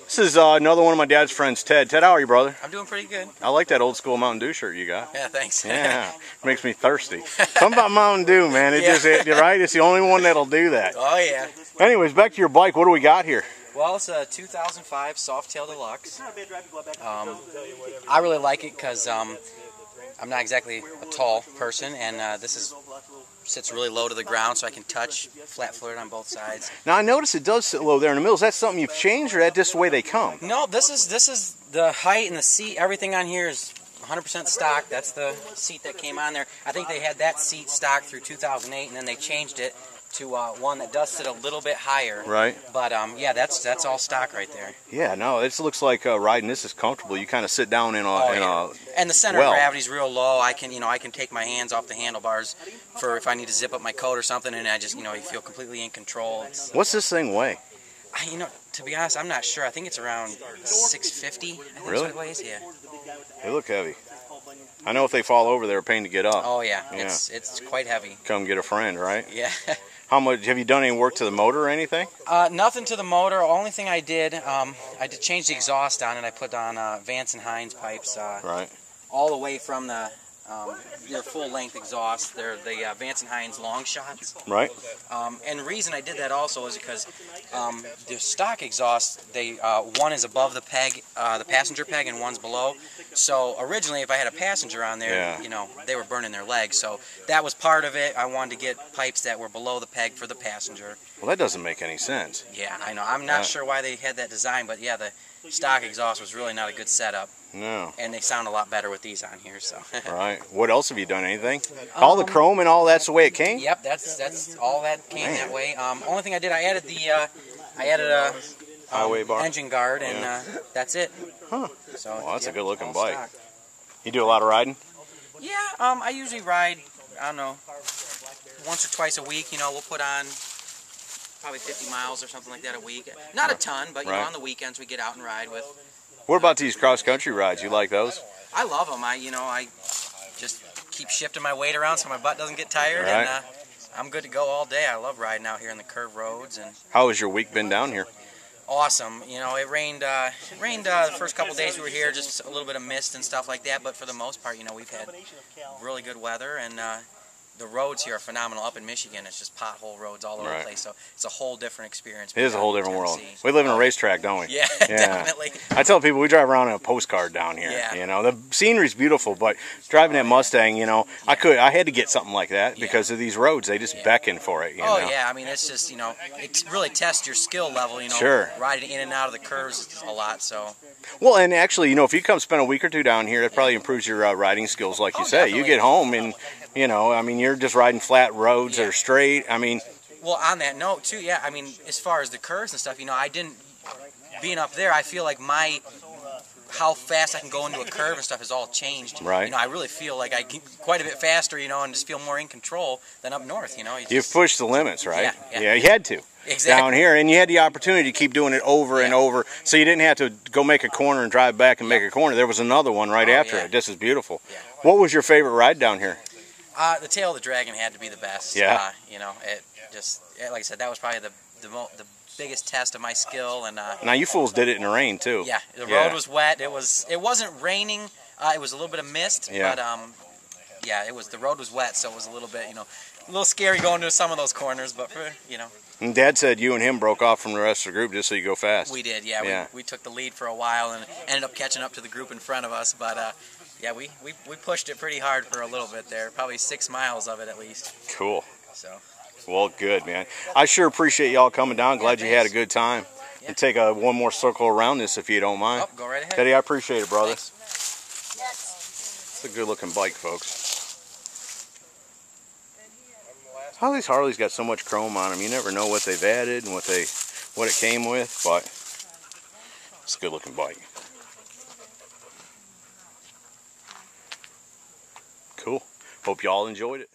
This is another one of my dad's friends, Ted. Ted, how are you, brother? I'm doing pretty good. I like that old school Mountain Dew shirt you got. Yeah, thanks. Yeah, makes me thirsty. Something about Mountain Dew, man. You're right? It's the only one that'll do that. Oh, yeah. Anyways, back to your bike. What do we got here? Well, it's a 2005 Softail Deluxe. I really like it because I'm not exactly a tall person, and sits really low to the ground, so I can touch flat-footed on both sides. Now I notice it does sit low there in the middle. Is that something you've changed, or is that just the way they come? No, this is the height and the seat. Everything on here is 100% stock. That's the seat that came on there. I think they had that seat stock through 2008, and then they changed it to one that does sit a little bit higher. Right. But yeah, that's all stock right there. Yeah, no, this looks like riding this is comfortable. You kind of sit down in a and the center of gravity's real low. I can take my hands off the handlebars for if I need to zip up my coat or something, and I just you feel completely in control. What's this thing weigh? To be honest, I'm not sure. I think it's around 650. I think really? That's what it weighs. Yeah. They look heavy. I know if they fall over, they're a pain to get up. Oh yeah. It's quite heavy. Come get a friend, right? Yeah. How much have you done? Any work to the motor or anything? Nothing to the motor. Only thing I did change the exhaust on it. I put on Vance and Hines pipes. Right. All the way from their full-length exhaust. They're the Vance and Hines long shots. Right. And the reason I did that also is because the stock exhaust, one is above the peg, the passenger peg, and one's below. So originally, if I had a passenger on there, they were burning their legs. So that was part of it. I wanted to get pipes that were below the peg for the passenger. Well, that doesn't make any sense. Yeah, I know. I'm not sure why they had that design, but yeah, the stock exhaust was really not a good setup. No. And they sound a lot better with these on here. So. Right. What else have you done? Anything? All the chrome and all that's the way it came? Yep, that's all that came that way. Only thing I did, I added a highway bar engine guard, and that's it. Huh. So well, that's a good looking bike. Stock. You do a lot of riding? Yeah, I usually ride, I don't know, once or twice a week. We'll put on probably 50 miles or something like that a week. Not a ton, but on the weekends we get out and ride with. What about these cross-country rides? You like those? I love them. I just keep shifting my weight around so my butt doesn't get tired, right. And I'm good to go all day. I love riding out here in the curved roads. And how has your week been down here? Awesome. It rained. The first couple days we were here, just a little bit of mist and stuff like that. But for the most part, we've had really good weather, and the roads here are phenomenal. Up in Michigan, it's just pothole roads all over the place, so it's a whole different experience. It is a whole different world. We live in a racetrack, don't we? Yeah, definitely. I tell people we drive around in a postcard down here. Yeah. The scenery's beautiful, but driving that Mustang, I had to get something like that because of these roads. They just beckon for it. Yeah. I mean, it's just it really tests your skill level. Sure. Riding in and out of the curves a lot. So. Well, and actually, if you come spend a week or two down here, it probably improves your riding skills, like you say. Definitely. You get home and, you're just riding flat roads or straight. Well, on that note, too, yeah, as far as the curves and stuff, being up there, I feel like how fast I can go into a curve and stuff has all changed. Right. I really feel like I get quite a bit faster, and just feel more in control than up north, You've pushed the limits, right? Yeah, you had to. Exactly. Down here, and you had the opportunity to keep doing it over and over, so you didn't have to go make a corner and drive back and make a corner. There was another one right after it. This is beautiful. Yeah. What was your favorite ride down here? The Tail of the Dragon had to be the best. Yeah. It just, like I said, that was probably the biggest test of my skill. And now you fools did it in the rain too. Yeah, the road was wet. It wasn't raining. It was a little bit of mist, but the road was wet, so it was a little bit, a little scary going to some of those corners, but And Dad said you and him broke off from the rest of the group just so you go fast. We did, yeah. We took the lead for a while and ended up catching up to the group in front of us, but we pushed it pretty hard for a little bit there, probably 6 miles of it at least. Cool. So. Well, good, man. I sure appreciate y'all coming down. Glad you had a good time. Yeah. And take one more circle around this if you don't mind. Oh, go right ahead. Teddy, I appreciate it, brother. Thanks. It's a good-looking bike, folks. How these Harleys got so much chrome on them. You never know what they've added and what it came with, but it's a good-looking bike. Cool. Hope y'all enjoyed it.